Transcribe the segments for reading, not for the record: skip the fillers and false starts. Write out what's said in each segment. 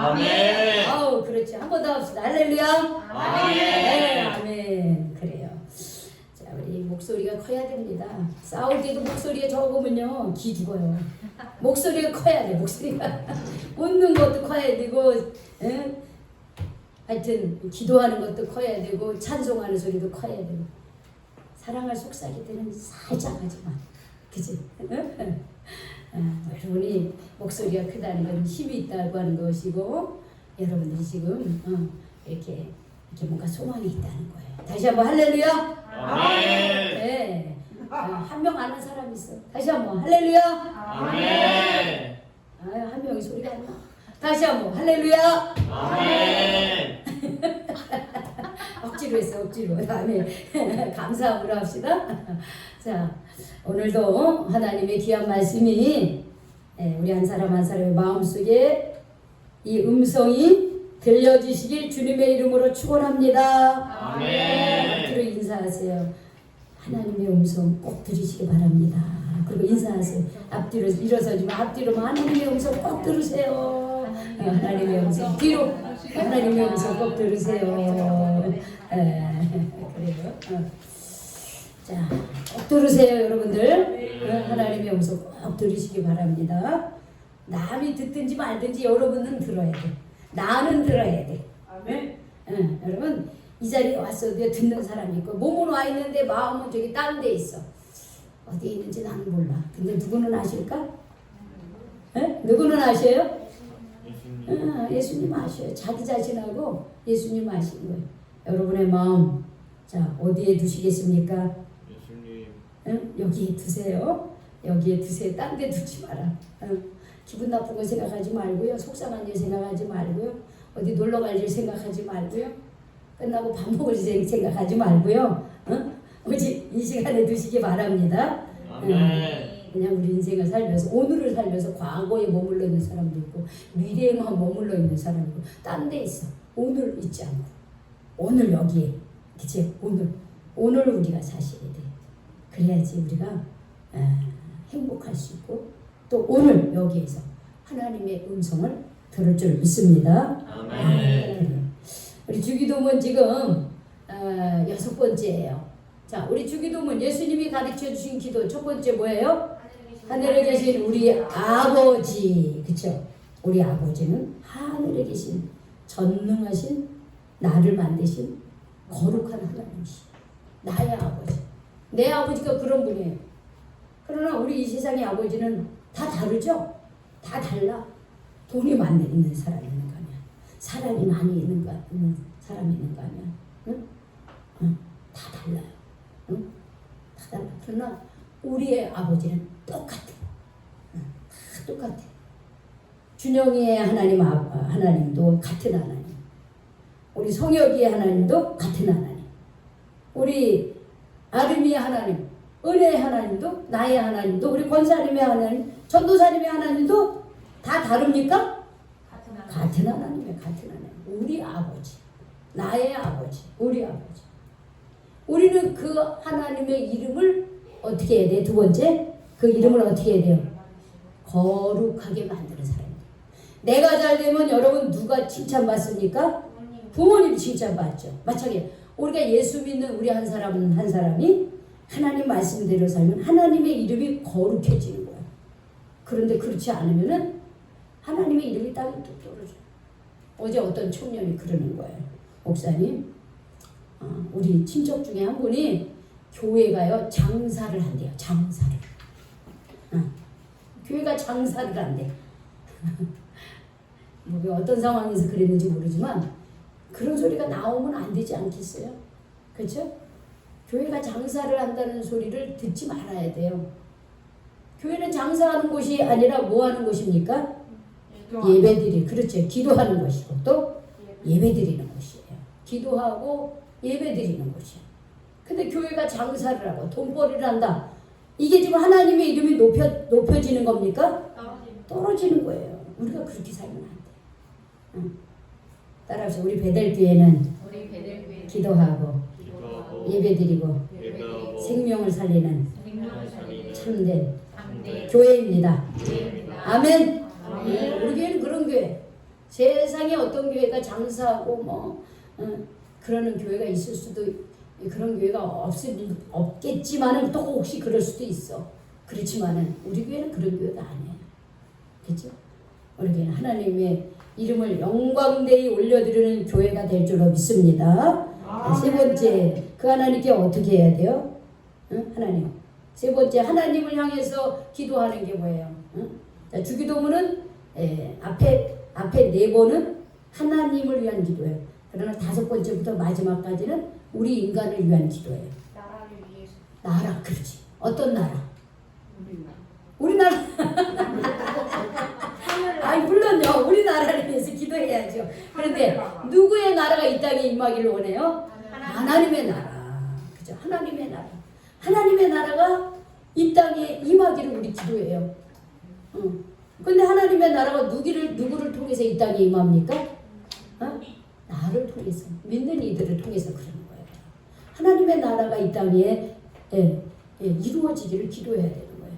아멘. 아우 그렇지. 한 번 더 합시다. 할렐루야. 아멘. 네, 아멘. 그래요. 자, 우리 목소리가 커야 됩니다. 싸울 때도 목소리가 적으면요 기 죽어요. 목소리가 커야 돼. 목소리가 웃는 것도 커야 되고, 응? 하여튼 기도하는 것도 커야 되고 찬송하는 소리도 커야 되고. 사랑할 속삭일 때는 살짝 하지만, 그치? 여러분이 목소리가 크다는 건 힘이 있다고 하는 것이고, 여러분들이 지금 이렇게 뭔가 소망이 있다는 거예요. 다시 한번 할렐루야. 아멘. 네. 한 명 아는 사람 있어. 다시 한번 할렐루야. 아멘. 한 명이 소리가 안 나. 다시 한번 할렐루야. 아멘. 억지로 했어, 억지로. 다음에 감사함으로 합시다. 자, 오늘도 하나님의 귀한 말씀이 우리 한 사람 한 사람의 마음속에 이 음성이 들려주시길 주님의 이름으로 축원합니다. 아멘. 앞뒤로 인사하세요. 하나님의 음성 꼭 들으시기 바랍니다. 그리고 인사하세요. 앞뒤로 일어서지만 앞뒤로만 하나님의 음성 꼭 들으세요. 하나님의 음성 뒤로 하나님의 음성 꼭 들으세요. 그래요. 자, 꼭 들으세요, 여러분들. 하나님의 음성 꼭 들으시기 바랍니다. 남이 듣든지 말든지 여러분은 들어야 돼. 나는 들어야 돼. 여러분 이 자리에 왔어도 듣는 사람이 있고 몸은 와 있는데 마음은 저기 다른 데 있어. 어디에 있는지 나는 몰라. 근데 누구는 아실까? 누구는 아셔요? 예수님 아셔요. 자기 자신하고 예수님 아시는 거예요. 여러분의 마음 자 어디에 두시겠습니까? 예수님. 여기에 두세요. 여기에 두세요. 딴 데 두지 마라. 기분 나쁜 거 생각하지 말고요. 속상한 일 생각하지 말고요. 어디 놀러 갈 일 생각하지 말고요. 끝나고 밥 먹을 일 생각하지 말고요. 오직 이 시간에 두시기 바랍니다. 그냥 우리 인생을 살면서 오늘을 살면서 과거에 머물러 있는 사람도 있고 미래에만 머물러 있는 사람도 있고 딴 데 있어. 오늘 있지 않고 오늘 여기에 그치? 오늘 우리가 사셔야 돼. 그래야지 우리가 행복할 수 있고 또 오늘 여기에서 하나님의 음성을 들을 줄 믿습니다. 아멘. 우리 주기도문 지금 6번째예요. 자, 우리 주기도문 예수님이 가르쳐 주신 기도 첫 번째 뭐예요? 하늘에 계신 우리 아버지, 그렇죠? 우리 아버지는 하늘에 계신 전능하신 나를 만드신 거룩한 하나님이시. 나의 아버지. 내 아버지가 그런 분이에요. 그러나 우리 이 세상의 아버지는 다 다르죠? 다 달라. 돈이 많이 있는 사람이 있는 거 아니야. 사람이 많이 있는 사람이 있는 거 아니야. 응? 다 달라요. 응? 다 달라. 그러나 우리의 아버지는 똑같아. 다 똑같아. 준영이의 하나님도 같은 하나님. 우리 성혁이의 하나님도 같은 하나님. 우리 아름이의 하나님, 은혜의 하나님도 나의 하나님도 우리 권사님의 하나님, 전도사님의 하나님도 다 다릅니까? 같은 하나님이에요. 같은 하나님. 우리 아버지, 나의 아버지, 우리 아버지. 우리는 그 하나님의 이름을 어떻게 해야 돼? 두 번째, 그 이름을 어떻게 해야 돼요? 거룩하게 만드는 사람이에요. 내가 잘 되면 여러분 누가 칭찬받습니까? 부모님이 칭찬받죠. 마찬가지 우리가 예수 믿는 우리 한 사람이 하나님 말씀대로 살면 하나님의 이름이 거룩해지는 거야. 그런데 그렇지 않으면은 하나님의 이름이 땅에 뚝 떨어져. 어제 어떤 청년이 그러는 거예요. 목사님, 우리 친척 중에 한 분이 교회가요 장사를 한대요. 장사를. 교회가 장사를 한대. 뭐 어떤 상황에서 그랬는지 모르지만 그런 소리가 나오면 안 되지 않겠어요? 그렇죠? 교회가 장사를 한다는 소리를 듣지 말아야 돼요. 교회는 장사하는 곳이 아니라 뭐 하는 곳입니까? 예배드리, 그렇죠. 기도하는 곳이고 또 예배드리는 곳이에요. 기도하고 예배드리는 곳이에요. 근데 교회가 장사를 하고 돈벌이를 한다. 이게 지금 하나님의 이름이 높여지는 겁니까? 떨어지는 거예요. 우리가 그렇게 살면 안 돼. 따라서 우리 베델교회는 기도하고 예배드리고 생명을 살리는 참된 교회입니다. 아멘. 우리 교회는 그런 교회. 세상에 어떤 교회가 장사하고 그러는 교회가 있을 수도 그런 교회가 없겠지만은 또 혹시 그럴 수도 있어. 그렇지만은 우리 교회는 그런 교회가 아니에요. 그렇죠? 우리 교회는 하나님의 이름을 영광되이 올려드리는 교회가 될 줄로 믿습니다. 세 번째, 그 하나님께 어떻게 해야 돼요? 하나님. 세 번째, 하나님을 향해서 기도하는 게 뭐예요? 자, 주기도문은 앞에 네 번은 하나님을 위한 기도예요. 그러나 다섯 번째부터 마지막까지는 우리 인간을 위한 기도예요. 나라를 위해서. 나라, 그렇지. 어떤 나라? 우리나라. 아니 물론요, 우리나라를 위해서 기도해야죠. 그런데 누구의 나라가 이 땅에 임하기를 원해요? 하나님의 나라. 그죠? 하나님의 나라. 하나님의 나라가 이 땅에 임하기를 우리 기도해요. 근데 하나님의 나라가 누구를 통해서 이 땅에 임합니까? 나를 통해서, 믿는 이들을 통해서 그러는 거예요. 하나님의 나라가 이 땅에 이루어지기를 기도해야 되는 거예요.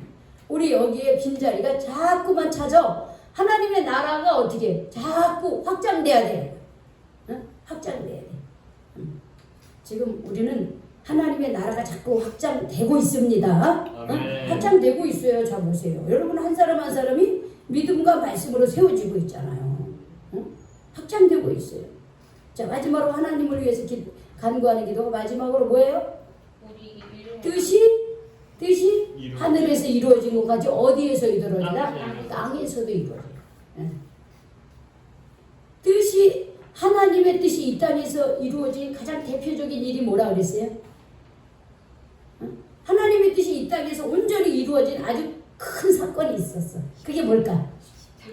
우리 여기에 빈자리가 자꾸만 찾아 하나님의 나라가 어떻게 자꾸 확장돼야 돼요. 확장돼야 돼. 지금 우리는 하나님의 나라가 자꾸 확장되고 있습니다. 확장되고 있어요. 자 보세요. 여러분 한 사람 한 사람이 믿음과 말씀으로 세워지고 있잖아요. 확장되고 있어요. 자 마지막으로 하나님을 위해서 간구하는 기도가 마지막으로 뭐예요? 뜻이 하늘에서 이루어진 것 같이 어디에서 이루어지나? 땅에서도 이루어져요. 뜻이 하나님의 뜻이 이 땅에서 이루어진 가장 대표적인 일이 뭐라 그랬어요? 하나님의 뜻이 이 땅에서 온전히 이루어진 아주 큰 사건이 있었어. 그게 뭘까?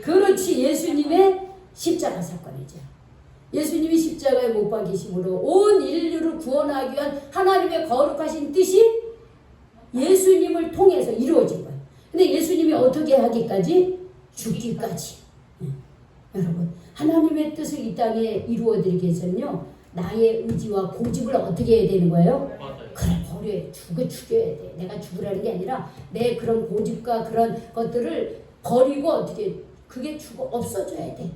그렇지, 예수님의 십자가 사건이죠. 예수님이 십자가에 못 박히심으로 온 인류를 구원하기 위한 하나님의 거룩하신 뜻이 예수님을 통해서 이루어진 거예요. 근데 예수님이 어떻게 하기까지? 죽기까지. 여러분, 하나님의 뜻을 이 땅에 이루어드리기 위해서는요, 나의 의지와 고집을 어떻게 해야 되는 거예요? 그래, 버려야 죽여야 돼. 내가 죽으라는 게 아니라 내 그런 고집과 그런 것들을 버리고 어떻게 그게 없어져야 돼.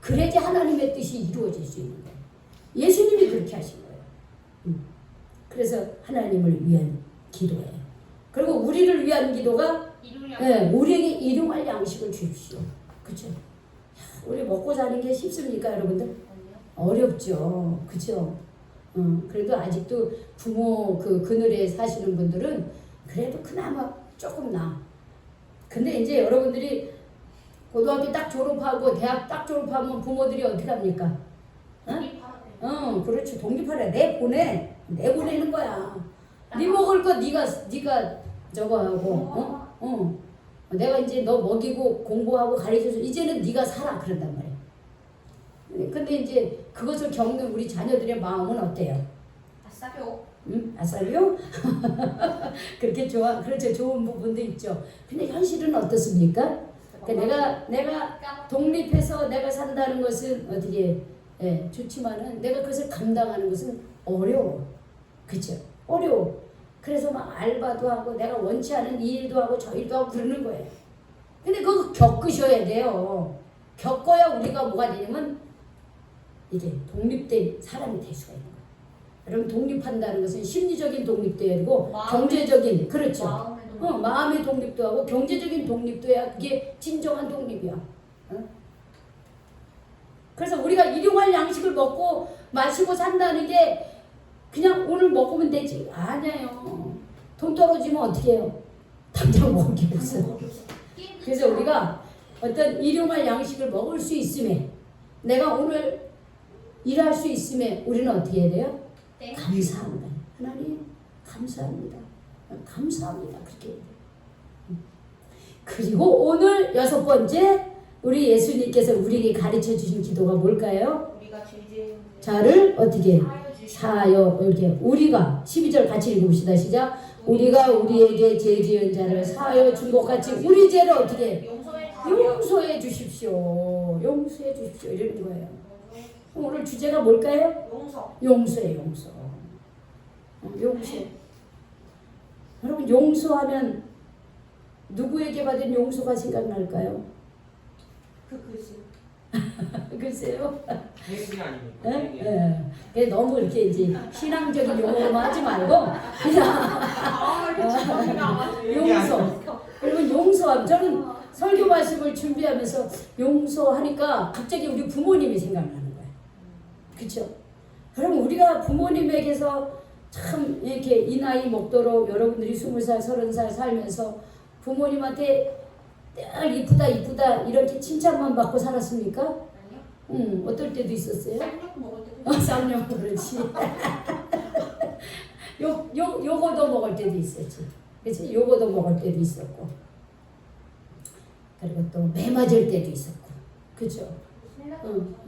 그래야지 하나님의 뜻이 이루어질 수 있는 거예요. 예수님이 그렇게 하신 거예요. 그래서 하나님을 위한 기도예요. 그리고 우리를 위한 기도가 우리에게 일용할 양식을 주십시오. 그렇죠? 우리 먹고 사는 게 쉽습니까, 여러분들? 어렵죠. 그렇죠? 그래도 아직도 부모 그늘에 사시는 분들은 그래도 그나마 조금 나. 근데 이제 여러분들이 고등학교 딱 졸업하고 대학 딱 졸업하면 부모들이 어떻게 합니까? 그렇지. 독립하래. 내보내는 거야. 네 먹을 거 네가 저거 하고, 내가 이제 너 먹이고 공부하고 가르쳐서 이제는 네가 살아 그런단 말이야. 근데 이제 그것을 겪는 우리 자녀들의 마음은 어때요? 아싸요. 아싸요? 그렇게 그렇죠. 좋은 부분도 있죠. 근데 현실은 어떻습니까? 그러니까 내가 독립해서 내가 산다는 것은 어떻게 좋지만은 내가 그것을 감당하는 것은 어려워. 그렇죠? 어려워. 그래서 막 알바도 하고 내가 원치 않은 이 일도 하고 저 일도 하고 그러는 거예요. 근데 그거 겪으셔야 돼요. 겪어야 우리가 뭐가 되냐면 이게 독립된 사람이 될 수가 있는 거예요. 여러분 독립한다는 것은 심리적인 독립도 해야 되고 경제적인 그렇죠. 마음의 독립도 하고 경제적인 독립도 해야 그게 진정한 독립이야. 그래서 우리가 일용할 양식을 먹고 마시고 산다는 게 그냥 오늘 먹으면 되지. 아니에요. 돈 떨어지면 어떻게 해요? 당장 먹을 게 없어. 그래서 우리가 어떤 일용할 양식을 먹을 수 있음에 내가 오늘 일할 수 있음에 우리는 어떻게 해야 돼요? 감사합니다. 하나님 감사합니다. 감사합니다. 그렇게 해야 돼요. 그리고 오늘 여섯 번째 우리 예수님께서 우리에게 가르쳐 주신 기도가 뭘까요? 자를 어떻게 사하여 이렇게 우리가 12절 같이 읽읍시다. 시작. 우리가 우리에게 죄 지은 자를 사하여 준 것 같이 우리 죄를 어떻게 용서해 주십시오. 용서해 주십시오. 이러는 거예요. 오늘 주제가 뭘까요? 용서예요. 용서. 여러분 용서하면 누구에게 받은 용서가 생각날까요? 글쎄요. 행위 아닙니까? 예? 행위. 예. 그게 너무 이렇게 이제 신앙적인 용어만 하지 말고 그냥 아, 이게 정리가 안 맞네. 용서. 그리고 용서하면 저는 설교 말씀을 준비하면서 용서하니까 갑자기 우리 부모님이 생각나는 거예요. 그렇죠? 그럼 우리가 부모님에게서 참 이렇게 이 나이 먹도록 여러분들이 20살, 30살 살면서 부모님한테 늘 이쁘다 이쁘다 이렇게 칭찬만 받고 살았습니까? 아니요. 어떨 때도 있었어요? 쌍욕 먹을 때도 쌍욕 그렇지. 요거도 먹을 때도 있었지. 그렇지? 요거도 먹을 때도 있었고. 그리고 또 매 맞을 때도 있었고. 그렇죠?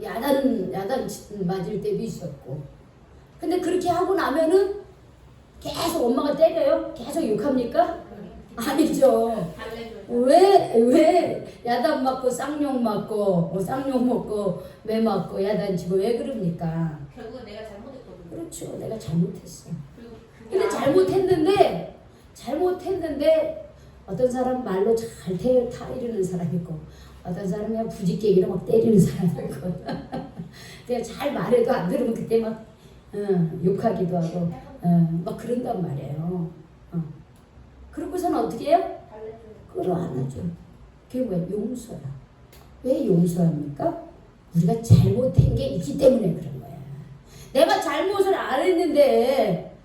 야단 맞을 때도 있었고. 근데 그렇게 하고 나면은 계속 엄마가 때려요? 계속 욕합니까? 아니죠. 달래줘요. 왜 야단 맞고 쌍욕 맞고 쌍욕 먹고 매 맞고 야단 치고 왜 그럽니까? 결국은 내가 잘못했거든요. 그렇죠. 내가 잘못했어. 그리고 그게 근데 잘못했는데 어떤 사람 말로 잘 타이르는 사람이 있고 어떤 사람은 그냥 부지깽이로 막 때리는 사람이 있고 내가 잘 말해도 안 들으면 그때 막 욕하기도 하고 막 그런단 말이에요. 그러고서는 어떻게 해요? 달래줘요. 끌어안아줘. 그게 뭐야? 용서야. 왜 용서합니까? 우리가 잘못한 게 있기 때문에 그런 거야. 내가 잘못을 안 했는데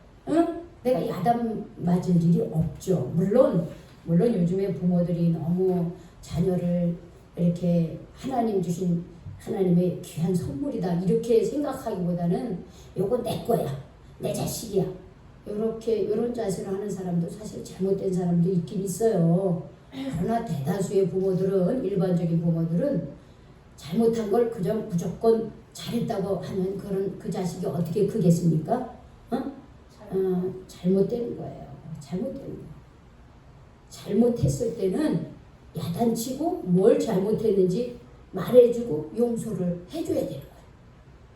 내가 야단 맞을 일이 없죠. 물론 요즘에 부모들이 너무 자녀를 이렇게 하나님 주신 하나님의 귀한 선물이다 이렇게 생각하기보다는 요거 내 거야. 내 자식이야. 이런 자세를 하는 사람도 사실 잘못된 사람도 있긴 있어요. 그러나 대다수의 부모들은 일반적인 부모들은 잘못한 걸 그냥 무조건 잘했다고 하면 그 자식이 어떻게 크겠습니까? 잘못된 거예요. 잘못된 거. 잘못했을 때는 야단치고 뭘 잘못했는지 말해주고 용서를 해줘야 되는 거예요.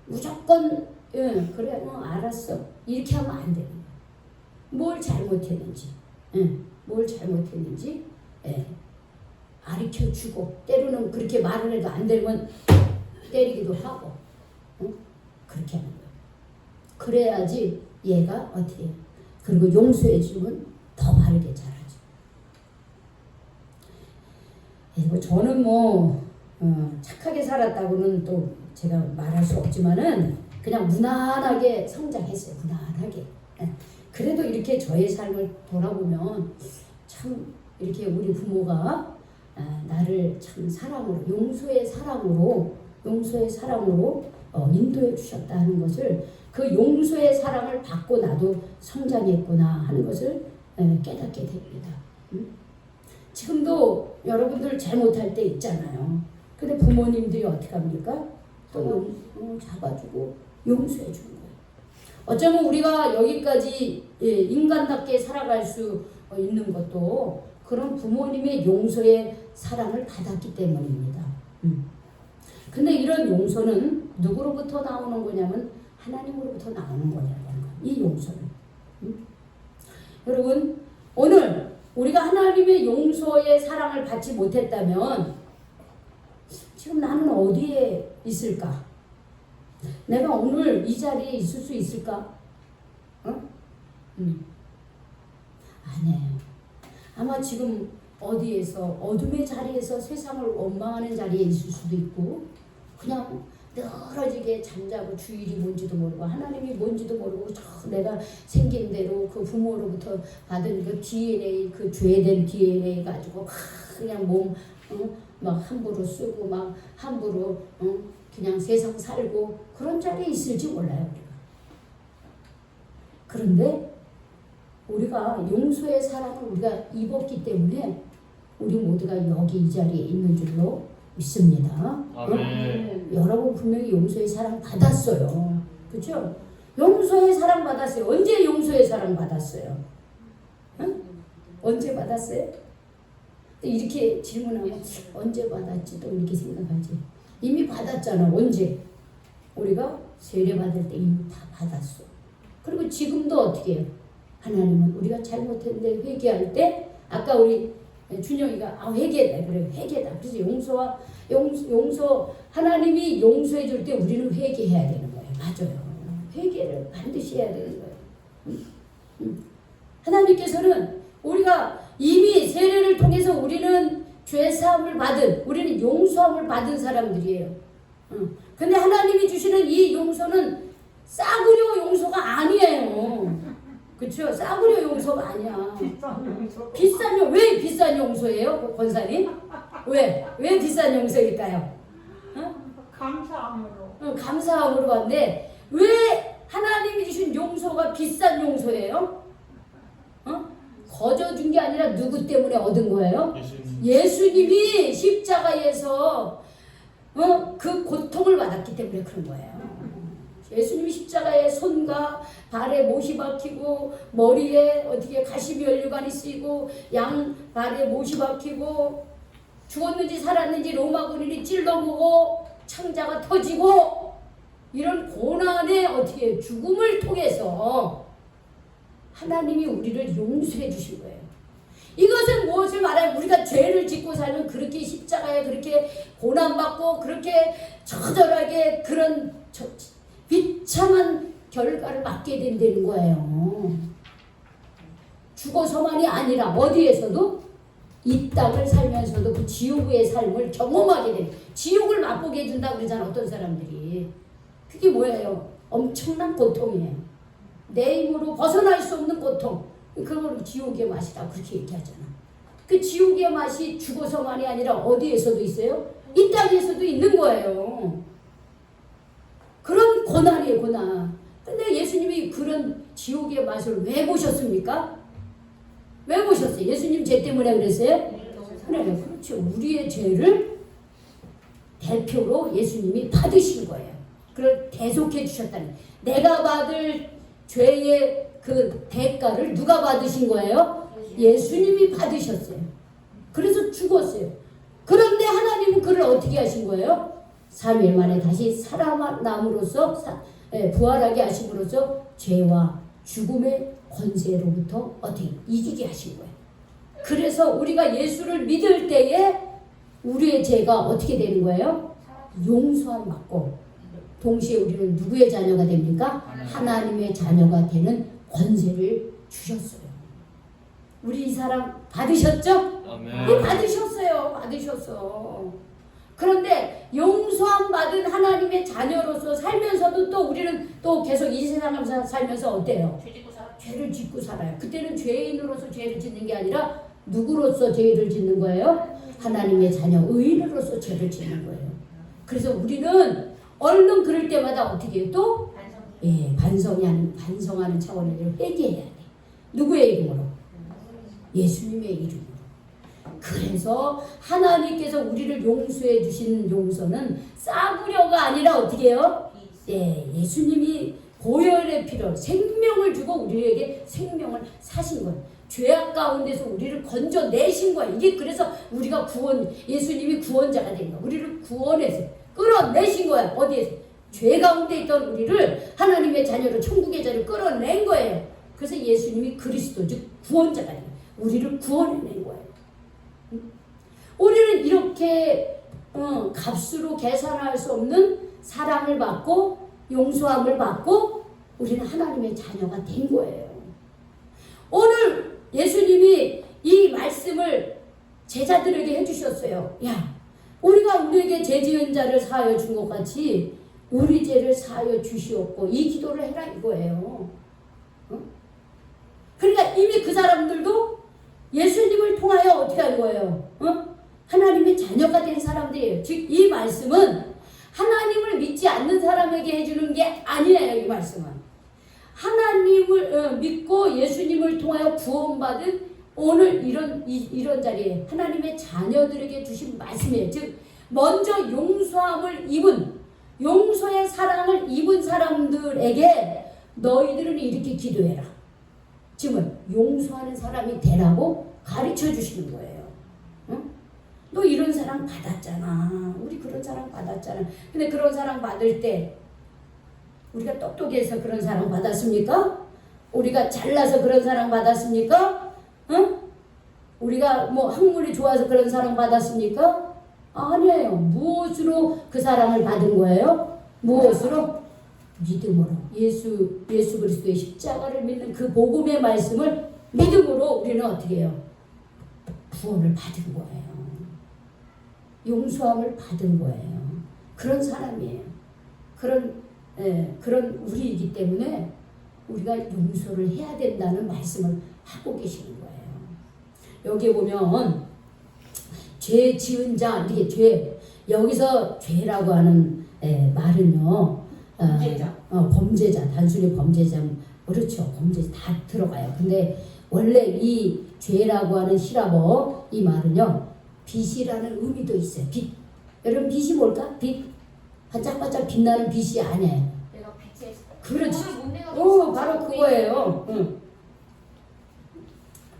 무조건 그래 알았어 이렇게 하면 안 되는 거예요. 뭘 잘못했는지 가르쳐주고 때로는 그렇게 말을 해도 안 되면 때리기도 하고 그렇게 하는 거예요. 그래야지 얘가 어떻게 해요. 그리고 용서해주면 더 바르게 자라죠. 저는 착하게 살았다고는 또 제가 말할 수 없지만은 그냥 무난하게 성장했어요. 무난하게. 그래도 이렇게 저의 삶을 돌아보면 참 이렇게 우리 부모가 나를 참 사랑으로 용서의 사랑으로 인도해 주셨다 하는 것을 그 용서의 사랑을 받고 나도 성장했구나 하는 것을 깨닫게 됩니다. 지금도 여러분들 잘못할 때 있잖아요. 근데 부모님들이 어떻게 합니까? 또 잡아주고 용서해 주는 거예요. 어쩌면 우리가 여기까지 인간답게 살아갈 수 있는 것도 그런 부모님의 용서의 사랑을 받았기 때문입니다. 근데 이런 용서는 누구로부터 나오는 거냐면 하나님으로부터 나오는 거냐는 거. 이 용서는. 여러분 오늘 우리가 하나님의 용서의 사랑을 받지 못했다면 지금 나는 어디에 있을까? 내가 오늘 이 자리에 있을 수 있을까? 아니에요. 아마 지금 어디에서 어둠의 자리에서 세상을 원망하는 자리에 있을 수도 있고 그냥 늘어지게 잠자고 주일이 뭔지도 모르고 하나님이 뭔지도 모르고 내가 생긴 대로 그 부모로부터 받은 그 DNA 그 죄된 DNA 가지고 그냥 몸 막 함부로 쓰고 막 함부로 그냥 세상 살고 그런 자리에 있을지 몰라요. 우리가. 그런데 우리가 용서의 사랑을 우리가 입었기 때문에 우리 모두가 여기 이 자리에 있는 줄로 믿습니다. 아멘. 여러분 분명히 용서의 사랑 받았어요. 그렇죠? 용서의 사랑 받았어요. 언제 용서의 사랑 받았어요? 언제 받았어요? 이렇게 질문하면 언제 받았지? 또 이렇게 생각하지. 이미 받았잖아. 언제? 우리가 세례 받을 때 이미 다 받았어. 그리고 지금도 어떻게 해요? 하나님은 우리가 잘못했는데 회개할 때 아까 우리 준영이가 회개다 그래 회개다. 그래서 용서 하나님이 용서해 줄 때 우리는 회개해야 되는 거예요. 맞아요. 회개를 반드시 해야 되는 거예요. 하나님께서는 우리가 이미 세례를 통해서 우리는 죄 사함을 받은 우리는 용서함을 받은 사람들이에요. 근데 하나님이 주시는 이 용서는 싸구려 용서가 아니에요. 그렇죠? 싸구려 용서가 아니야. 왜 비싼 용서예요, 권사님? 왜 비싼 용서일까요? 감사함으로. 감사함으로 왔는데 왜 하나님이 주신 용서가 비싼 용서예요? 거저 준 게 아니라 누구 때문에 얻은 거예요? 예수님이 십자가에서 그 고통을 받았기 때문에 그런 거예요. 예수님이 십자가에 손과 발에 못이 박히고 머리에 어떻게 가시면류관이 쓰이고 양발에 못이 박히고 죽었는지 살았는지 로마 군인이 찔러보고 창자가 터지고 이런 고난의 어떻게 죽음을 통해서 하나님이 우리를 용서해 주신 거예요. 이것은 무엇을 말하면 우리가 죄를 짓고 살면 그렇게 십자가에 그렇게 고난받고 그렇게 처절하게 그런 비참한 결과를 맞게 된다는 거예요. 죽어서만이 아니라 어디에서도 이 땅을 살면서도 그 지옥의 삶을 경험하게 되는 지옥을 맛보게 해준다 그러잖아 어떤 사람들이. 그게 뭐예요? 엄청난 고통이에요. 내 힘으로 벗어날 수 없는 고통. 그걸 지옥의 맛이다 그렇게 얘기하잖아. 그 지옥의 맛이 죽어서만이 아니라 어디에서도 있어요? 이 땅에서도 있는 거예요. 그런 고난이에요, 고난. 근데 예수님이 그런 지옥의 맛을 왜 보셨습니까? 왜 보셨어요? 예수님 죄 때문에 그랬어요? 그래, 그렇죠. 우리의 죄를 대표로 예수님이 받으신 거예요. 그걸 대속해 주셨다는. 내가 받을 죄의 그 대가를 누가 받으신 거예요? 예수님이 받으셨어요. 그래서 죽었어요. 그런데 하나님은 그를 어떻게 하신 거예요? 3일 만에 다시 살아남으로써 부활하게 하심으로써 죄와 죽음의 권세로부터 어떻게 이기게 하신 거예요. 그래서 우리가 예수를 믿을 때에 우리의 죄가 어떻게 되는 거예요? 용서함 받고 동시에 우리는 누구의 자녀가 됩니까? 하나님의 자녀가 되는 권세를 주셨어요. 우리 이 사람 받으셨죠? 네, 받으셨어. 그런데 용서함 받은 하나님의 자녀로서 살면서도 또 우리는 또 계속 이 세상을 살면서 어때요? 죄를 짓고 살아요. 그때는 죄인으로서 죄를 짓는 게 아니라 누구로서 죄를 짓는 거예요? 하나님의 자녀, 의인으로서 죄를 짓는 거예요. 그래서 우리는 얼른 그럴 때마다 어떻게 해요? 또 반성하는 차원에서 회개해야 돼. 누구의 이름으로? 예수님의 이름으로. 그래서 하나님께서 우리를 용서해 주신 용서는 싸구려가 아니라 어떻게 해요? 예수님이 보혈의 피로 생명을 주고 우리에게 생명을 사신 거예요. 죄악 가운데서 우리를 건져내신 거예요. 이게 그래서 우리가 예수님이 구원자가 된 거예요. 우리를 구원해서 끌어내신 거야. 어디에서? 죄 가운데 있던 우리를 하나님의 자녀로 천국의 자리로 끌어낸 거예요. 그래서 예수님이 그리스도 즉 구원자가 된 거예요. 우리를 구원해낸 거예요. 우리는 이렇게 값으로 계산할 수 없는 사랑을 받고 용서함을 받고 우리는 하나님의 자녀가 된 거예요. 오늘 예수님이 이 말씀을 제자들에게 해주셨어요. 야, 우리가 우리에게 죄 지은 자를 사하여 준 것 같이 우리 죄를 사하여 주시옵고 이 기도를 해라 이거예요. 그러니까 이미 그 사람들도 예수님을 통하여 어떻게 한 거예요? 하나님의 자녀가 된 사람들이에요. 즉 이 말씀은 하나님을 믿지 않는 사람에게 해주는 게 아니에요. 이 말씀은 하나님을 믿고 예수님을 통하여 구원받은 오늘 이런 자리에 하나님의 자녀들에게 주신 말씀이에요. 즉 먼저 용서함을 입은 용서의 사랑을 입은 사람들에게 너희들은 이렇게 기도해라. 지금 용서하는 사람이 되라고 가르쳐 주시는 거예요. 응? 너 이런 사랑 받았잖아. 우리 그런 사랑 받았잖아. 근데 그런 사랑 받을 때 우리가 똑똑해서 그런 사랑 받았습니까? 우리가 잘나서 그런 사랑 받았습니까? 응? 우리가 뭐 학문이 좋아서 그런 사랑 받았습니까? 아니에요. 무엇으로 그 사랑을 받은 거예요? 무엇으로? 믿음으로. 예수 그리스도의 십자가를 믿는 그 복음의 말씀을 믿음으로 우리는 어떻게 해요? 구원을 받은 거예요. 용서함을 받은 거예요. 그런 사람이에요. 그런 우리이기 때문에 우리가 용서를 해야 된다는 말씀을 하고 계시는 거예요. 여기 보면 죄 지은 자, 이게 죄, 여기서 죄라고 하는 말은요, 범죄자, 단순히 범죄자, 그렇죠. 범죄자 다 들어가요. 근데 원래 이 죄라고 하는 히라버, 이 말은요, 빛이라는 의미도 있어요. 빛. 여러분, 빛이 뭘까? 빛. 반짝반짝 빛나는 빛이 아니에요. 내가 빛에 그렇지. 바로 그거예요. 응.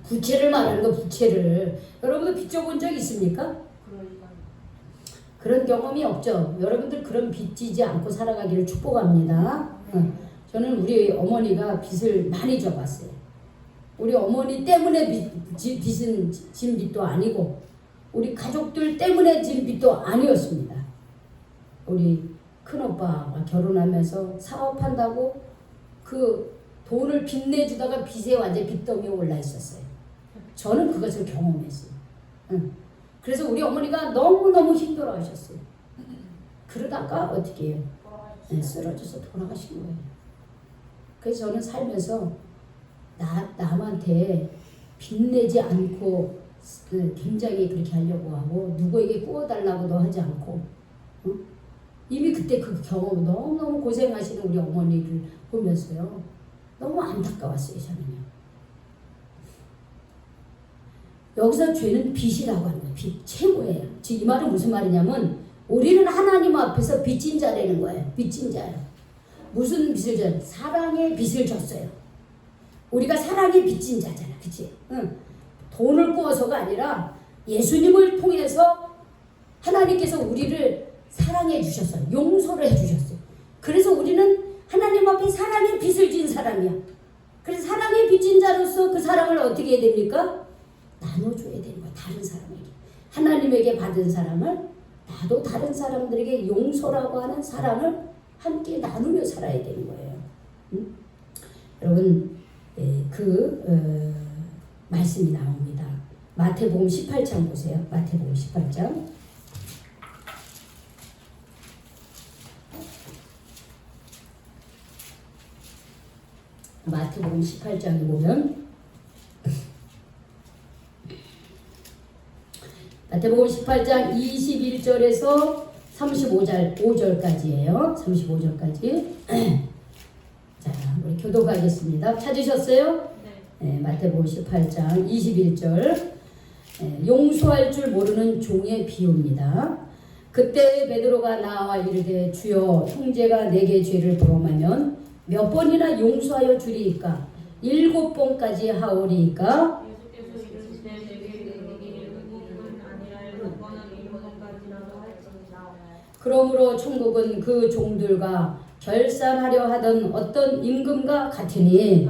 부채를 말하는 거, 부채를. 여러분도 빚져본 적 있습니까? 그런 경험이 없죠. 여러분들 그런 빚지지 않고 살아가기를 축복합니다. 저는 우리 어머니가 빚을 많이 져봤어요. 우리 어머니 때문에 빚은 진 빚도 아니고 우리 가족들 때문에 진 빚도 아니었습니다. 우리 큰오빠가 결혼하면서 사업한다고 그 돈을 빚내주다가 빚에 완전 빚더미에 올라 있었어요. 저는 그것을 경험했어요. 그래서 우리 어머니가 너무너무 힘들어하셨어요. 그러다가 어떻게 해요? 쓰러져서 돌아가신 거예요. 그래서 저는 살면서 남한테 빚내지 않고 굉장히 그렇게 하려고 하고 누구에게 구워달라고도 하지 않고 이미 그때 그 경험 너무너무 고생하시는 우리 어머니를 보면서요. 너무 안타까웠어요. 저는요. 여기서 죄는 빚이라고 하는 거예요. 빚, 채무예요. 지금 이 말은 무슨 말이냐면 우리는 하나님 앞에서 빚진 자라는 거예요. 빚진 자예요. 무슨 빚을 졌어요? 사랑의 빚을 졌어요. 우리가 사랑의 빚진 자잖아. 그치? 돈을 꾸어서가 아니라 예수님을 통해서 하나님께서 우리를 사랑해 주셨어요. 용서를 해 주셨어요. 그래서 우리는 하나님 앞에 사랑의 빚을 진 사람이야. 그래서 사랑의 빚진 자로서 그 사랑을 어떻게 해야 됩니까? 나눠줘야 되는 거야. 다른 사람에게. 하나님에게 받은 사랑을 나도 다른 사람들에게 용서라고 하는 사랑을 함께 나누며 살아야 되는 거예요. 여러분 말씀이 나옵니다. 마태복음 18장 보세요. 마태복음 18장. 마태복음 18장에 보면 마태복음 18장 21절에서 35절까지예요. 35절까지. 자, 우리 교독하겠습니다. 찾으셨어요? 네, 마태복음 18장 21절. 용서할 줄 모르는 종의 비유입니다. 그때 베드로가 나와 이르되 주여 형제가 내게 죄를 범하면 몇 번이나 용서하여 주리이까? 7번까지 하오리이까? 그러므로 천국은 그 종들과 결산하려 하던 어떤 임금과 같으니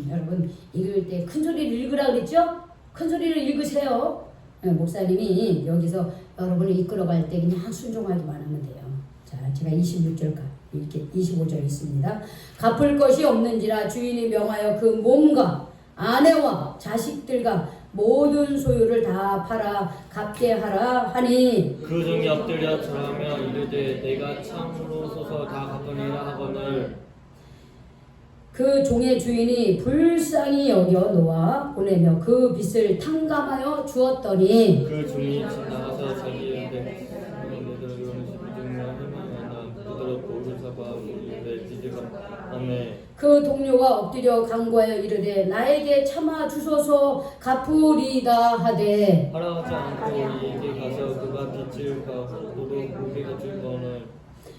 여러분 읽을 때 큰 소리를 읽으라 그랬죠? 큰 소리를 읽으세요. 목사님이 여기서 여러분을 이끌어갈 때 그냥 순종하기만 하면 돼요. 자, 제가 26절 이렇게 25절 있습니다. 갚을 것이 없는지라 주인이 명하여 그 몸과 아내와 자식들과 모든 소유를 다 팔아 갚게 하라 하니 그 종이 엎드려 절하며 이르되 내가 참으로 소서 다 갚으리라 하거늘 그 종의 주인이 불쌍히 여겨 놓아 보내며 그 빚을 탕감하여 주었더니 그 종이 나가서 자기에게 그 동료가 엎드려 간구하여 이르되 나에게 참아 주소서 갚으리다 하되 허락하지 않고 우리에게 가서 그가 빚을 갚도록 우리가 줄거늘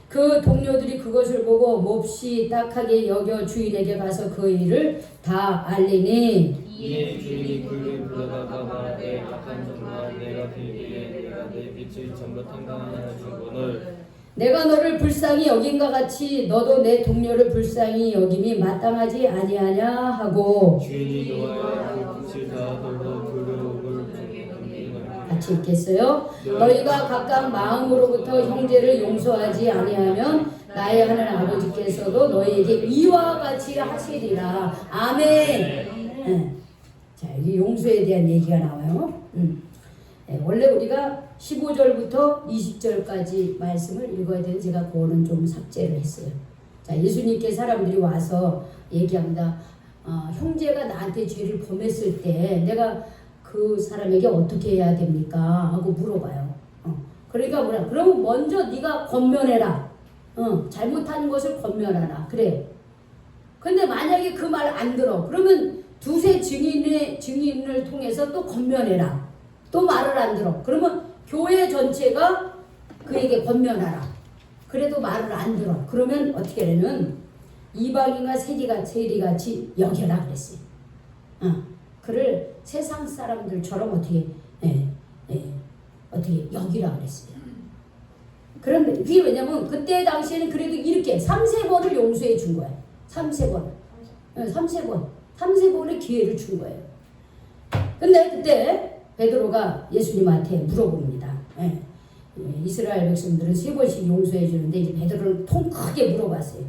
그 동료들이 그것을 보고 몹시 딱하게 여겨 주인에게 가서 그 일을 다 알리니 이에 주인이 그를 불러다가 말하되 악한 종아 내가 빌기에 내가 내 빚을 전부 탕감하여 줄거늘 내가 너를 불쌍히 여긴과 같이 너도 내 동료를 불쌍히 여김이 마땅하지 아니하냐 하고 주인이 노아의 그 붓을 다 걸러 그룹을 정리하니 같이 읽겠어요. 너희가 각각 마음으로부터 형제를 용서하지 아니하면 나의 하늘 아버지께서도 너희에게 이와 같이 하시리라. 아멘. 네. 자, 여기 용서에 대한 얘기가 나와요. 네, 원래 우리가 15절부터 20절까지 말씀을 읽어야 되는데 제가 그거는 좀 삭제를 했어요. 자, 예수님께 사람들이 와서 얘기합니다. 형제가 나한테 죄를 범했을 때 내가 그 사람에게 어떻게 해야 됩니까? 하고 물어봐요. 그러니까 뭐라? 그러면 먼저 네가 권면해라. 잘못한 것을 권면하라. 그래요. 근데 만약에 그 말 안 들어. 그러면 두세 증인을 통해서 또 권면해라. 또 말을 안 들어. 그러면 교회 전체가 그에게 권면하라. 그래도 말을 안 들어. 그러면 어떻게 되는? 이방인과 세리같이 여겨라 그랬어요. 그를 세상 사람들처럼 어떻게 여기라 그랬어요. 그런데 그게 왜냐면 그때 당시에는 그래도 이렇게 3-4번을 용서해 준 거야. 3-4번. 3-4번의 기회를 준 거예요. 근데 그때 베드로가 예수님한테 물어봅니다. 이스라엘 백성들은 3번씩 용서해 주는데 이제 베드로는 통 크게 물어봤어요.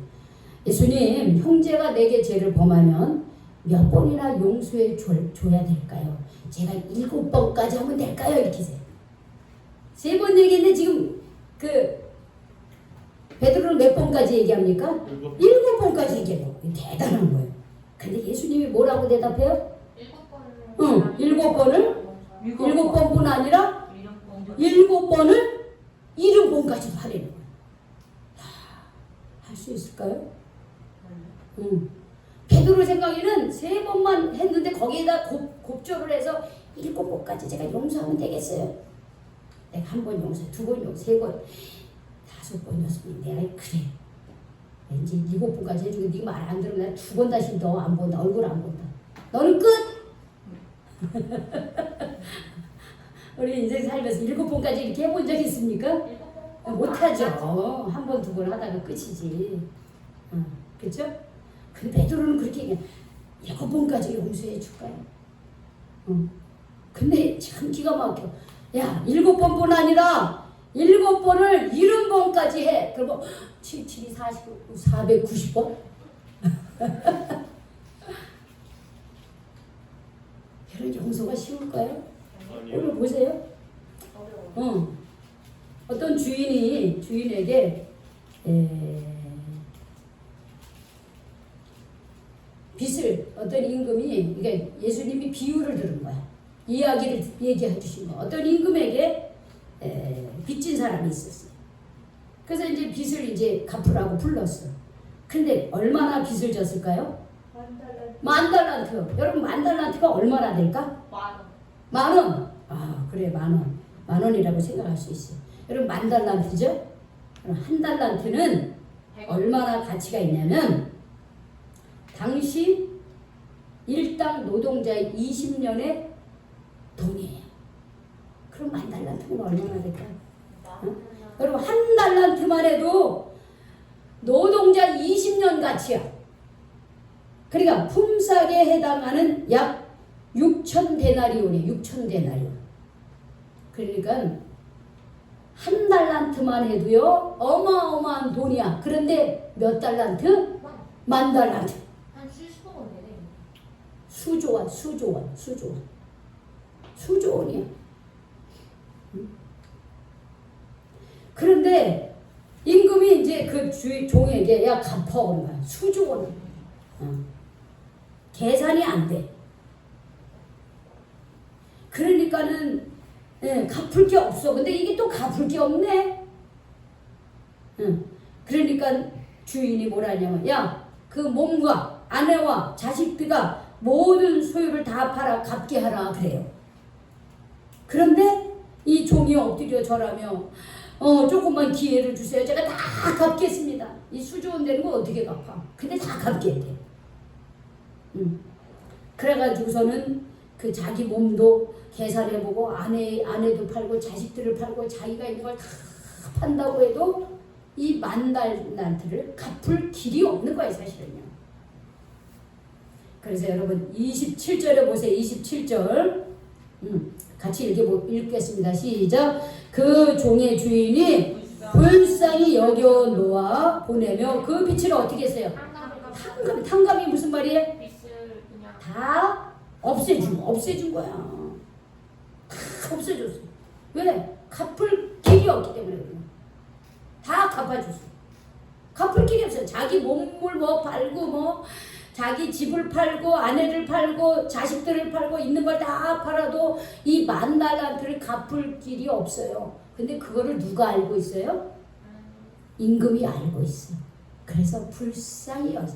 예수님, 형제가 내게 죄를 범하면 몇 번이나 용서해 줘야 될까요? 제가 7번까지 하면 될까요? 이렇게 해서 3번 얘기했는데 지금 베드로는 몇 번까지 얘기합니까? 7번까지 얘기해요. 대단한 거예요. 근데 예수님이 뭐라고 대답해요? 7번을 7번뿐 아니라 7번을 70번까지 하려는 거예요. 할 수 있을까요? 베드로 생각에는 3번만 했는데 거기에다 곱절을 해서 7번까지 제가 용서하면 되겠어요. 내가 1번 용서, 2번 용서, 3번, 5번이었으면 내가 그래. 왠지 7번까지 해주고 네가 말 안 들으면 내가 2번 다시 너 안 본다. 얼굴 안 본다. 너는 끝! 우리 인생 살면서 7번까지 이렇게 해본 적 있습니까? 못하죠. 1번, 2번 하다가 끝이지. 그렇죠? 근데 베드로는 그렇게 얘기해. 7번까지 용서해 줄까요? 근데 참 기가 막혀. 야, 7번뿐 아니라 7번을 70번까지 해. 그러면 7, 7이 490번? 이런 용서가 쉬울까요? 오늘 보세요. 어떤 주인에게 빚을 어떤 임금이, 그러니까 예수님이 비유를 들은 거야. 이야기를 얘기해 주신 거. 어떤 임금에게 빚진 사람이 있었어요. 그래서 이제 빚을 이제 갚으라고 불렀어. 근데 얼마나 빚을 졌을까요? 10,000달란트. 여러분 10,000달란트가 얼마나 될까? 10,000원. 아, 그래, 10,000원. 10,000원이라고 생각할 수 있어요. 여러분 10,000달란트죠? 그럼 1달란트는 얼마나 가치가 있냐면 당시 일당 노동자의 20년의 돈이에요. 그럼 10,000달란트는 얼마나 될까요? 여러분 1달란트만 해도 노동자 20년 가치야. 그러니까 품삯에 해당하는 약 6,000데나리온이에요. 6,000데나리온. 그러니까 1달란트만 해도요 어마어마한 돈이야. 그런데 몇 달란트? 10,000달란트. 한 70원 되네. 수조원이야. 그런데 임금이 이제 그 종에게 야 갚아 그런 거야. 수조원. 계산이 안 돼. 그러니까는 갚을 게 없어. 근데 이게 또 갚을 게 없네. 그러니까 주인이 뭐라냐면 야, 그 몸과 아내와 자식들과 모든 소유를 다 팔아 갚게 하라 그래요. 그런데 이 종이 엎드려 절하며 조금만 기회를 주세요. 제가 다 갚겠습니다. 이 수조원 되는 거 어떻게 갚아? 근데 다 갚게 돼. 그래가지고서는 그 자기 몸도 계산해보고 아내도 팔고 자식들을 팔고 자기가 있는 걸 다 판다고 해도 이 만달란트를 갚을 길이 없는 거예요, 사실은요. 그래서 여러분 27절에 보세요. 27절 같이 읽겠습니다. 시작. 그 종의 주인이 불쌍히 여겨 놓아 보내며 그 빛을 어떻게 했어요? 탕감이 무슨 말이에요? 빚을 그냥 다 없애준 거야. 다 없애줬어. 왜? 갚을 길이 없기 때문에 그래. 다 갚아줬어. 갚을 길이 없어요. 자기 몸을 뭐 팔고 뭐 자기 집을 팔고 아내를 팔고 자식들을 팔고 있는 걸 다 팔아도 이 만달란트를 갚을 길이 없어요. 근데 그거를 누가 알고 있어요? 임금이 알고 있어. 그래서 불쌍히 여겨.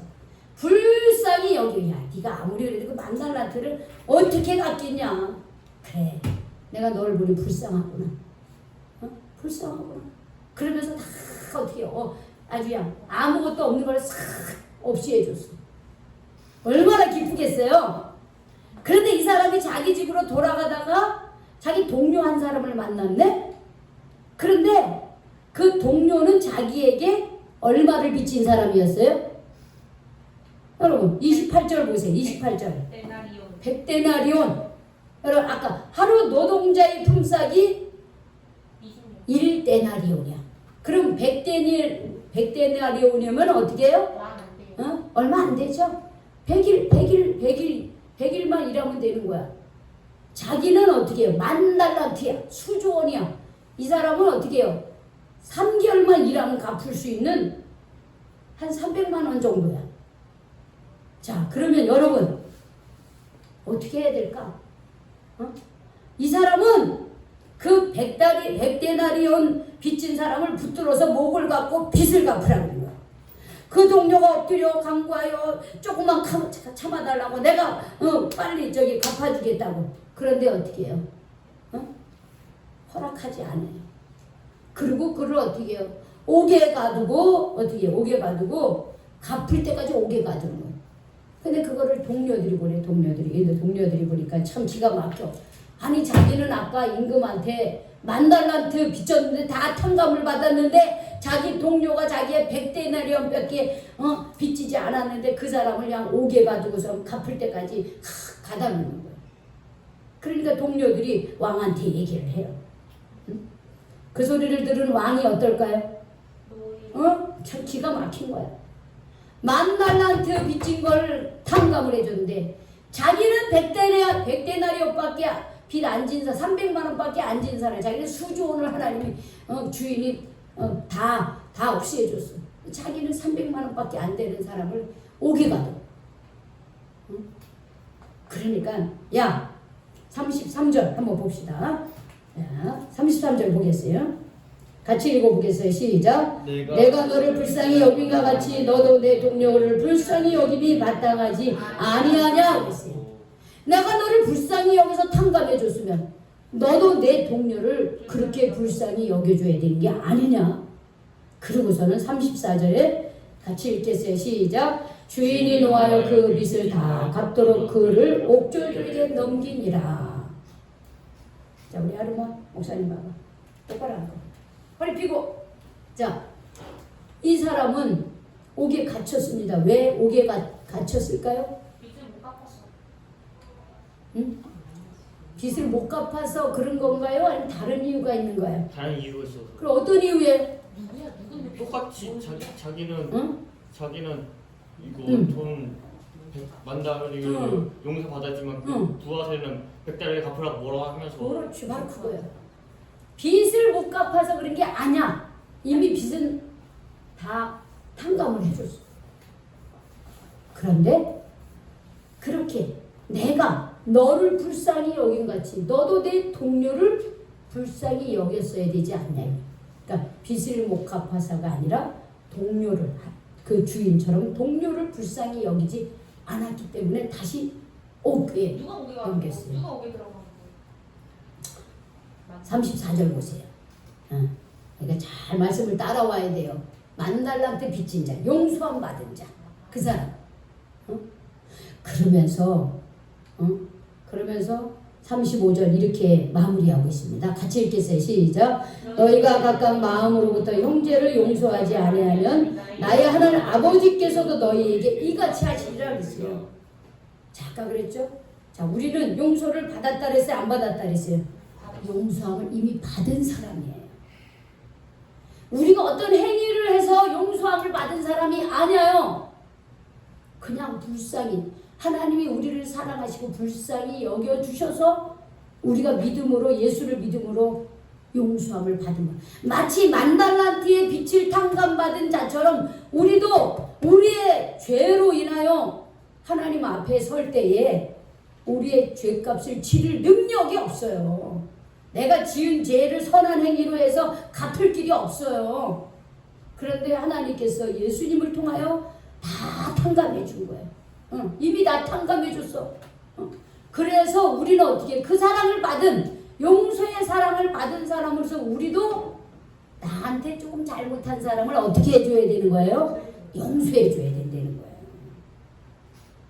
불쌍히 여겨. 야, 네가 아무리 그래도 그 만달란트를 어떻게 갚겠냐. 그래, 내가 너를 보니 불쌍하구나. 불쌍하구나. 그러면서 다 어떻게 아주야 아무것도 없는 걸 싹 없이 해줬어. 얼마나 기쁘겠어요. 그런데 이 사람이 자기 집으로 돌아가다가 자기 동료 한 사람을 만났네. 그런데 그 동료는 자기에게 얼마를 빚진 사람이었어요? 여러분 28절 보세요. 28절 데나리온 100데나리온. 여러분 아까 하루 노동자의 품삯이 20년 1데나리온이야. 그럼 100데나리온이면 어떻게 해요? 와안 돼요. 얼마 안 되죠? 100일만 일하면 되는 거야. 자기는 어떻게 해요? 만달란트야. 수조원이야. 이 사람은 어떻게 해요? 3개월만 일하면 갚을 수 있는 한 300만 원 정도야. 자, 그러면 여러분 어떻게 해야 될까? 이 사람은 그 100데나리온 빚진 사람을 붙들어서 목을 갖고 빚을 갚으라는 거야. 그 동료가 엎드려 간구하여 조금만 참아달라고 내가 빨리 갚아주겠다고. 그런데 어떻게 해요? 허락하지 않아요. 그리고 그를 어떻게 해요? 옥에 가두고 어떻게 해요? 옥에 가두고 갚을 때까지 옥에 가두는 거예요. 근데 그거를 동료들이 보니까 참 기가 막혀. 아니 자기는 아까 임금한테 만달란트 빚졌는데 다 탕감을 받았는데 자기 동료가 자기의 100데나리온밖에 빚지지 않았는데 그 사람을 그냥 옥에 가두고서 갚을 때까지 가다 놓는 거예요. 그러니까 동료들이 왕한테 얘기를 해요. 그 소리를 들은 왕이 어떨까요? 참 기가 막힌 거야. 만달란트 빚진 걸 탕감을 해줬는데 자기는 100데나리온밖에 빚 안 진 사람, 300만 원밖에 안 진 사람, 자기는 수조원을 하나님이 주인이 다 없이 해줬어. 자기는 300만 원밖에 안 되는 사람을 옥에 가둬. 그러니까 야 33절 한번 봅시다. 자, 33절 보겠어요. 같이 읽어보겠어요. 시작. 내가 너를 불쌍히 여긴과 같이 너도 내 동료를 불쌍히 여김이 마땅하지 아니하냐 그랬어요. 내가 너를 불쌍히 여기서 탕감해줬으면 너도 내 동료를 그렇게 불쌍히 여겨줘야 되는 게 아니냐. 그러고서는 34절에 같이 읽겠어요. 시작. 주인이 노하여 그 빚을 다 갚도록 그를 옥졸들에게 넘기니라. 자, 우리 아르마 목사님 봐봐. 똑바로 앉고 허리 펴고. 자, 이 사람은 옥에 갇혔습니다. 왜 옥에 갇혔을까요? 빚을 못 갚았어. 응? 빚을 못 갚아서 그런 건가요? 아니면 다른 이유가 있는가요? 다른 이유가 있어서. 그럼 어떤 이유에? 누구야? 누군데? 똑같이 자기는 응? 자기는 이거 응. 돈 100만 이거 응. 용서 받았지만 그 응. 부하세는 100달러 갚으라고 뭐라고 하면서. 그렇지, 바로 그거야. 빚을 못 갚아서 그런 게 아니야. 이미 빚은 다 탕감을 해줬어. 그런데 그렇게 내가 너를 불쌍히 여긴 같이 너도 내 동료를 불쌍히 여겼어야 되지 않냐. 그러니까 빚을 못 갚아서가 아니라 동료를 그 주인처럼 동료를 불쌍히 여기지 않았기 때문에 다시 옥에 누가 오게 넘겼어요. 누가 오게 들어간 거예요? 34절 보세요. 그러니까 잘 말씀을 따라와야 돼요. 만달란트 빚진 자, 용서함 받은 자, 그 사람. 그러면서 35절 이렇게 마무리하고 있습니다. 같이 읽겠어요. 시작. 너희가 각각 마음으로부터 형제를 용서하지 아니하면 나의 하나님 아버지께서도 너희에게 이같이 하시리라 그랬어요. 자, 아까 그랬죠? 자, 우리는 용서를 받았다 그랬어요? 안 받았다 그랬어요? 용서함을 이미 받은 사람이에요. 우리가 어떤 행위를 해서 용서함을 받은 사람이 아니에요. 그냥 불쌍히 하나님이 우리를 사랑하시고 불쌍히 여겨주셔서 우리가 믿음으로 예수를 믿음으로 용서함을 받은 것. 마치 만달란트의 빛을 탕감받은 자처럼 우리도 우리의 죄로 인하여 하나님 앞에 설 때에 우리의 죄값을 치를 능력이 없어요. 내가 지은 죄를 선한 행위로 해서 갚을 길이 없어요. 그런데 하나님께서 예수님을 통하여 다 탕감해 준 거예요. 이미 다 탕감해 줬어. 그래서 우리는 어떻게 그 사랑을 받은 용서의 사랑을 받은 사람으로서 우리도 나한테 조금 잘못한 사람을 어떻게 해줘야 되는 거예요? 용서해 줘야 된다는 거예요.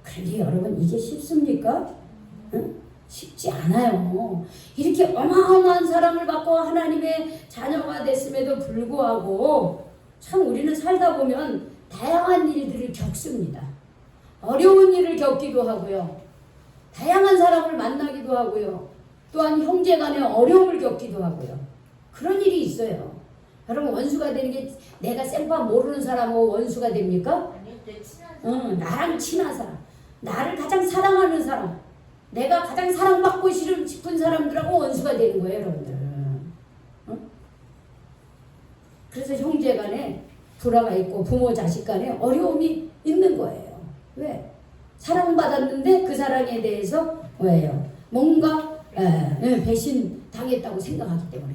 그런데 여러분 이게 쉽습니까? 쉽지 않아요. 이렇게 어마어마한 사랑을 받고 하나님의 자녀가 됐음에도 불구하고 참 우리는 살다 보면 다양한 일들을 겪습니다. 어려운 일을 겪기도 하고요. 다양한 사람을 만나기도 하고요. 또한 형제간의 어려움을 겪기도 하고요. 그런 일이 있어요. 여러분 원수가 되는 게 내가 생판 모르는 사람하고 원수가 됩니까? 아니, 내 친한 사람. 나랑 친한 사람, 나를 가장 사랑하는 사람, 내가 가장 사랑받고 싶은 사람들하고 원수가 되는 거예요, 여러분들. 그래서 형제간에 불화가 있고 부모 자식 간에 어려움이 있는 거예요. 왜? 사랑받았는데 그 사랑에 대해서 왜요? 뭔가 배신 당했다고 생각하기 때문에.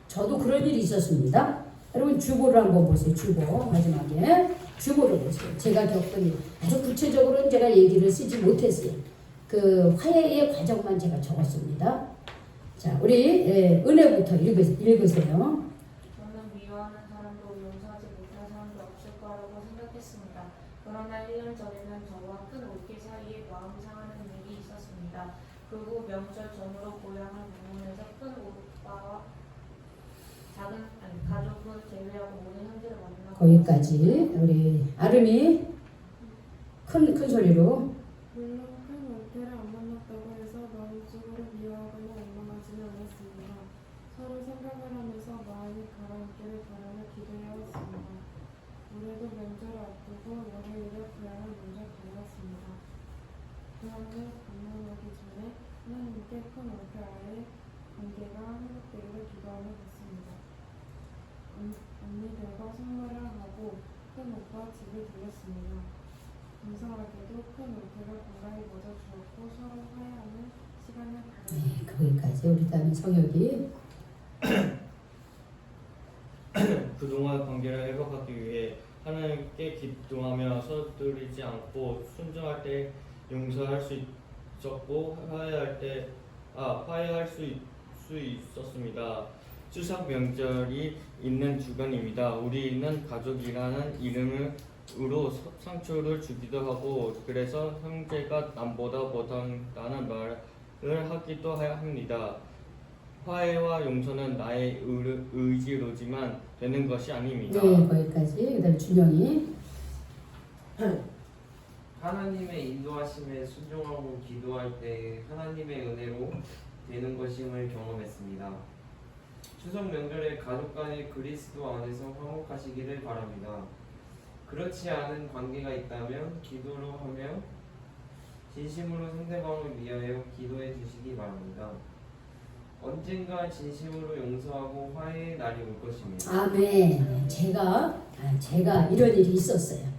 저도 그런 일이 있었습니다. 여러분 주보를 한번 보세요. 주보 마지막에 주보를 보세요. 제가 겪은 일 아주 구체적으로는 제가 얘기를 쓰지 못했어요. 그 화해의 과정만 제가 적었습니다. 자, 우리 은혜부터 읽으세요. 저는 미워하는 사람도 용서하지 못할 사람도 없을 거라고 생각했습니다. 그러나 1년 전에는 저와 큰 올케 사이에 마음 상하는 일이 있었습니다. 그 후 명절 전후로 고향을 방문해서 큰 오빠와 가족을 제외하고 모든 형제를 만나고 거기까지 우리 아름이 큰 소리로. 물론 큰 올케를 안 만났다고 해서 마음속으로 미워하거나 원망하지는 않았습니다. 서로 생각을 하면서 마음이 가라앉기를 바라며 기도해왔습니다. 올해도 명절을 앞두고 월요일에 고향을 먼저 다녀왔습니다. 고향을 방문하기 전에 하나님께 큰 올케와의 관계가 회복되기를 기도하며 갔습니다. 언니들과 선물을 하고 큰 오빠 집을 들렸습니다. 감사하게도 큰 올케가 건강히 맞아 주었고 서로 화해하는 시간을 가졌습니다. 거기까지 우리 다음에 성혁이. 그동안 관계를 회복하기 위해 하나님께 기도하며 서두르지 않고 순종할 때 용서할 수 있었고 화해할 수 있었습니다. 추석 명절이 있는 주간입니다. 우리는 가족이라는 이름으로 상처를 주기도 하고 그래서 형제가 남보다 못한다는 말을 하기도 합니다. 화해와 용서는 나의 의지로지만 되는 것이 아닙니다. 네, 거기까지. 그다음 준영이. 하나님의 인도하심에 순종하고 기도할 때 하나님의 은혜로 되는 것임을 경험했습니다. 추석 명절에 가족 간의 그리스도 안에서 화목하시기를 바랍니다. 그렇지 않은 관계가 있다면 기도로 하며 진심으로 상대방을 위하여 기도해 주시기 바랍니다. 언젠가 진심으로 용서하고 화해의 날이 올 것입니다. 아멘. 제가 이런 일이 있었어요.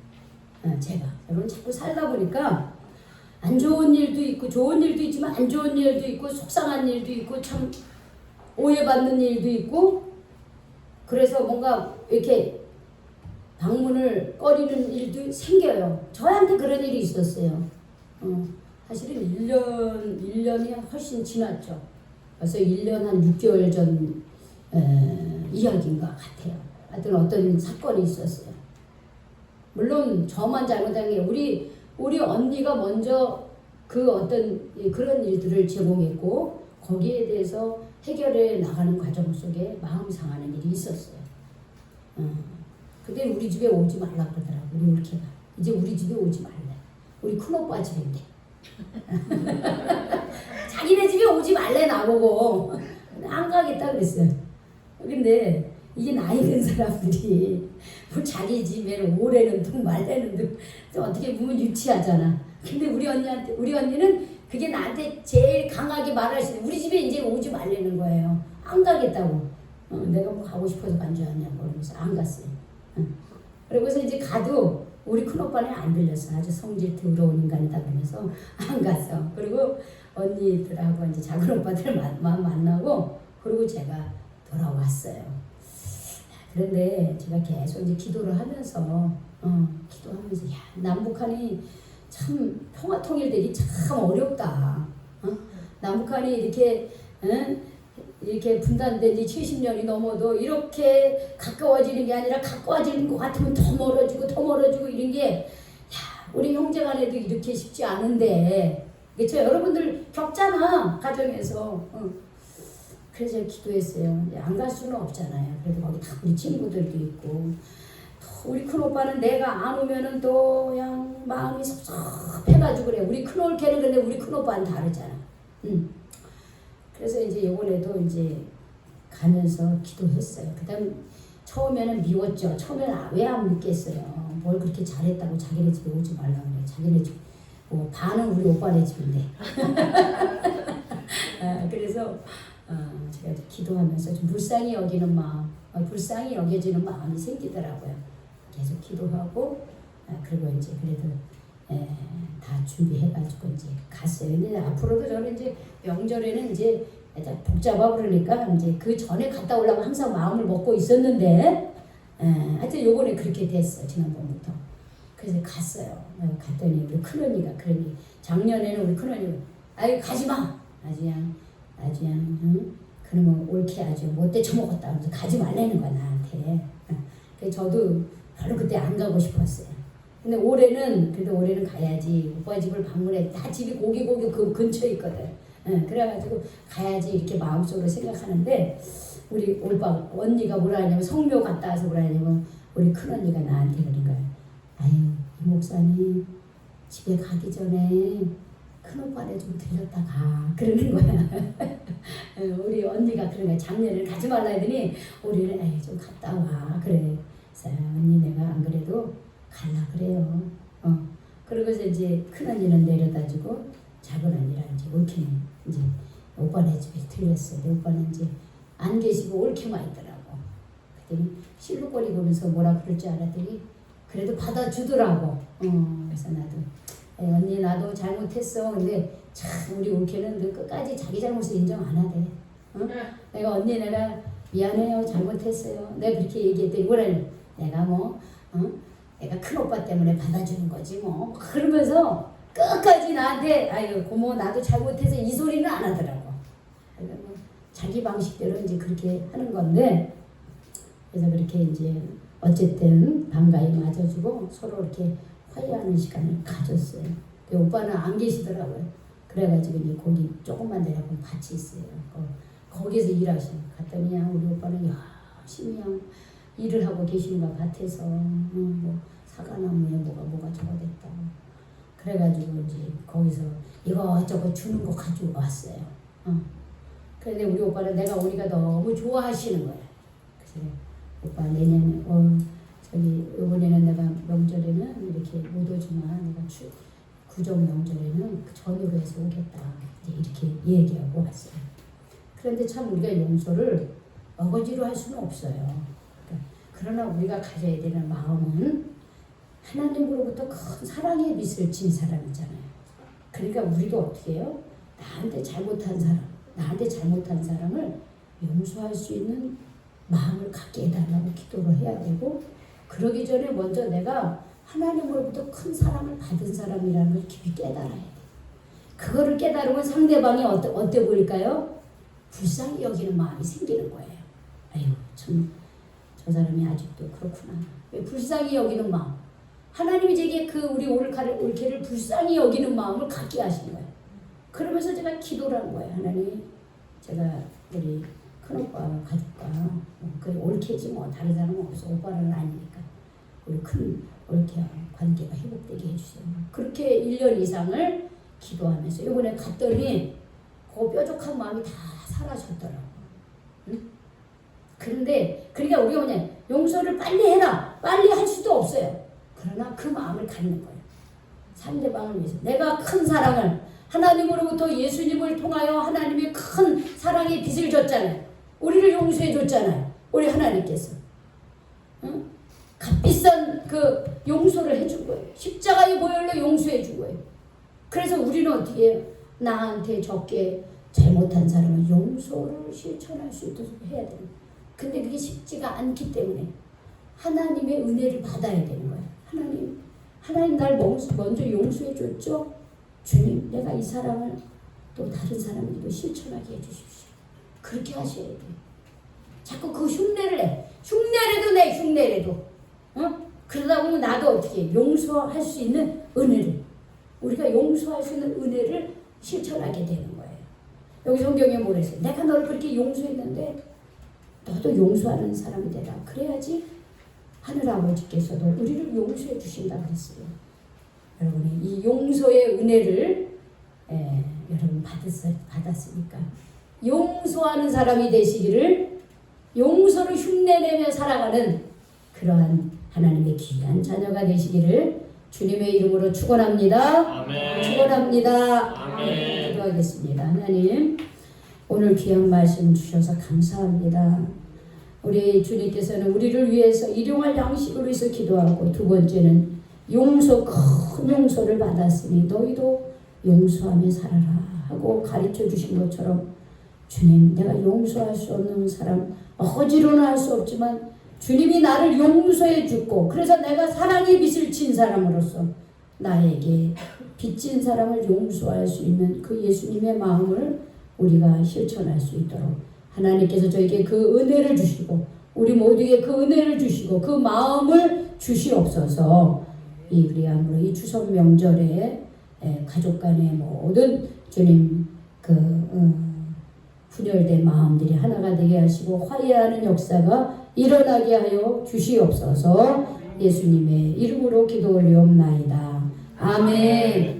여러분 자꾸 살다 보니까 안 좋은 일도 있고 좋은 일도 있지만 안 좋은 일도 있고 속상한 일도 있고 참 오해받는 일도 있고 그래서 뭔가 이렇게 방문을 꺼리는 일도 생겨요. 저한테 그런 일이 있었어요. 사실은 1년이 훨씬 지났죠. 벌써 1년 한 6개월 전 이야기인 것 같아요. 하여튼 어떤 사건이 있었어요. 물론 저만 잘못한 게 우리 언니가 먼저 그 어떤 그런 일들을 제공했고 거기에 대해서 해결해 나가는 과정 속에 마음 상하는 일이 있었어요. 근데 우리 집에 오지 말라 그러더라고. 우리 올케가 이제 우리 집에 오지 말래. 우리 큰오빠 집인데. 자기네 집에 오지 말래 나보고. 안 가겠다 그랬어요. 근데 이게 나이 든 사람들이 뭐 자기 집에는 올해는 둥 말래는 둥 어떻게 보면 유치하잖아. 근데 우리 언니는 그게 나한테 제일 강하게 말할 수 있는 우리 집에 이제 오지 말라는 거예요. 안 가겠다고. 내가 뭐 가고 싶어서 간 줄 아냐 그러면서 안 갔어요. 그러고서 이제 가도 우리 큰오빠는 안 들렸어. 아주 성질 더러운 인간이다 그러면서 안 갔어. 그리고 언니들하고 이제 작은 오빠들 만나고 그리고 제가 돌아왔어요. 그런데 제가 계속 이제 기도를 하면서 야 남북한이 참 평화 통일되기 참 어렵다. 남북한이 이렇게 분단된 지 70년이 넘어도 이렇게 가까워지는 게 아니라 가까워지는 것 같으면 더 멀어지고 이런 게 우리 형제간에도 이렇게 쉽지 않은데 그렇죠? 여러분들 겪잖아 가정에서. 그래서 제가 기도했어요. 안 갈 수는 없잖아요. 그래도 거기 다 우리 친구들도 있고 또 우리 큰오빠는 내가 안 오면은 또 그냥 마음이 섭섭해가지고 그래. 우리 큰올케는 근데 우리 큰오빠는 다르잖아. 그래서 이제 요번에도 이제 가면서 기도했어요. 그다음 처음에는 미웠죠. 처음에는 왜 안 믿겠어요. 뭘 그렇게 잘했다고 자기네 집에 오지 말라 그래. 자기네 집 반은 우리 오빠네 집인데. 그래서 제가 기도하면서 좀 불쌍히 여기는 마음, 불쌍히 여겨지는 마음이 생기더라고요. 계속 기도하고 그리고 이제 그래도 다 준비해가지고 이제 갔어요. 근데 앞으로도 저는 이제 명절에는 이제 복잡하고 그러니까 이제 그 전에 갔다 오려고 항상 마음을 먹고 있었는데 하여튼 요번에 그렇게 됐어요. 지난번부터. 그래서 갔어요. 갔더니 우리 큰언니가 그러니 작년에는 우리 큰언니가 아유 가지마 아주 그냥 그러면 옳게 아주 못돼 처먹었다 그래서 가지 말라는 거야 나한테. 그래서 저도 별로 그때 안 가고 싶었어요. 근데 그래도 올해는 가야지. 오빠 집을 방문해. 다 집이 고기 그 근처에 있거든. 그래가지고 가야지 이렇게 마음속으로 생각하는데 우리 언니가 뭐라 하냐면 성묘 갔다 와서 뭐라 하냐면 우리 큰언니가 나한테 그런 거야. 아유 이 목사님 집에 가기 전에 큰오빠네 좀 들렸다 가 그러는 거야. 우리 언니가 그런 거야. 작년에 가지 말라 했더니 우리는 에이 좀 갔다 와 그래. 그래서 언니 내가 안 그래도 갈라 그래요. 그러고서 이제 큰언니는 내려다주고 작은 언니랑 이제 올케는 이제 오빠네 집에 들렸어요. 근데 오빠는 이제 안 계시고 올케만 있더라고. 그랬더니 실룩거리고 그러면서 뭐라 그럴 줄 알았더니 그래도 받아주더라고. 그래서 나도 언니 나도 잘못했어. 근데 참 우리 올케는 끝까지 자기 잘못을 인정 안 하대. 내가 언니 내가 미안해요 잘못했어요. 내가 그렇게 얘기했더니 뭐래 내가 내가 큰오빠 때문에 받아주는 거지 뭐 그러면서 끝까지 나한테 아유 고모 나도 잘못해서 이 소리는 안 하더라고. 뭐 자기 방식대로 이제 그렇게 하는 건데 그래서 그렇게 이제 어쨌든 반가이 맞아주고 서로 이렇게 화해하는 시간을 가졌어요. 오빠는 안 계시더라고요. 그래가지고 이제 거기 조금만 내려고 같이 있어요. 거기서 일하시는 갔더니 우리 오빠는 열심히 일을 하고 계시는 것 같아서 뭐 사과나무에 뭐가 저거 됐다. 그래가지고 이제 거기서 이거저거 주는 거 가지고 왔어요. 그런데 우리 오빠는 내가 오니까 너무 좋아하시는 거야. 그래서 오빠 내년에 이번에는 내가 명절에는 이렇게 못 오지만 내가 구정 명절에는 전으로 해서 오겠다. 이렇게 얘기하고 왔어요. 그런데 참 우리가 용서를 어거지로 할 수는 없어요. 그러나 우리가 가져야 되는 마음은 하나님으로부터 큰 사랑의 빛을 진 사람이잖아요. 그러니까 우리도 어떻게 해요? 나한테 잘못한 사람을 용서할 수 있는 마음을 갖게 해달라고 기도를 해야 되고 그러기 전에 먼저 내가 하나님으로부터 큰 사랑을 받은 사람이라는 걸 깊이 깨달아야 돼. 그거를 깨달으면 상대방이 어때 보일까요? 불쌍히 여기는 마음이 생기는 거예요. 아유 참 저 사람이 아직도 그렇구나. 왜 불쌍히 여기는 마음. 하나님이 제게 그 우리 올케를 불쌍히 여기는 마음을 갖게 하신 거예요. 그러면서 제가 기도를 한 거예요. 하나님, 제가 우리 큰오빠 가족과 그 올케지 뭐 다른 사람은 없어. 오빠는 아니니까 우리 큰 올케와 관계가 회복되게 해주세요. 그렇게 1년 이상을 기도하면서 이번에 갔더니 그 뾰족한 마음이 다 사라졌더라고. 응? 그런데 그러니까 우리가 뭐냐, 용서를 빨리 해라, 빨리 할 수도 없어요. 그러나 그 마음을 갖는 거예요. 상대방을 위해서 내가 큰 사랑을 하나님으로부터 예수님을 통하여 하나님의 큰 사랑의 빚을 줬잖아요. 우리를 용서해 줬잖아요. 우리 하나님께서. 응? 값비싼 그 용서를 해준 거예요. 십자가의 보혈로 용서해 준 거예요. 그래서 우리는 어떻게 해요? 나한테 적게 잘못한 사람은 용서를 실천할 수 있도록 해야 돼요. 근데 그게 쉽지가 않기 때문에 하나님의 은혜를 받아야 되는 거예요. 하나님 날 먼저 용서해 줬죠? 주님, 내가 이 사랑을 또 다른 사람에게도 실천하게 해주십시오. 그렇게 하셔야 돼요. 자꾸 그 흉내를 내. 흉내라도 내, 흉내라도. 그러다 보면 나도 어떻게 해? 용서할 수 있는 은혜를, 우리가 용서할 수 있는 은혜를 실천하게 되는 거예요. 여기 성경에 뭐라 했어요? 내가 너를 그렇게 용서했는데 너도 용서하는 사람이 되라. 그래야지 하늘아버지께서도 우리를 용서해 주신다고 했어요. 여러분이 이 용서의 은혜를 여러분 받았으니까 용서하는 사람이 되시기를, 용서를 흉내내며 살아가는 그러한 하나님의 귀한 자녀가 되시기를 주님의 이름으로 축원합니다. 아멘. 축원합니다. 아멘. 기도하겠습니다. 하나님, 오늘 귀한 말씀 주셔서 감사합니다. 우리 주님께서는 우리를 위해서 일용할 양식으로 해서 기도하고, 두 번째는 용서, 큰 용서를 받았으니 너희도 용서하며 살아라 하고 가르쳐 주신 것처럼, 주님, 내가 용서할 수 없는 사람, 어지로는 할 수 없지만 주님이 나를 용서해 주고, 그래서 내가 사랑의 빚을 진 사람으로서 나에게 빚진 사람을 용서할 수 있는 그 예수님의 마음을 우리가 실천할 수 있도록 하나님께서 저에게 그 은혜를 주시고, 우리 모두에게 그 은혜를 주시고 그 마음을 주시옵소서. 이 우리 아무로 이 추석 명절에 가족 간의 모든 주님 분열된 마음들이 하나가 되게 하시고 화해하는 역사가 일어나게 하여 주시옵소서. 예수님의 이름으로 기도 올리옵나이다. 아멘.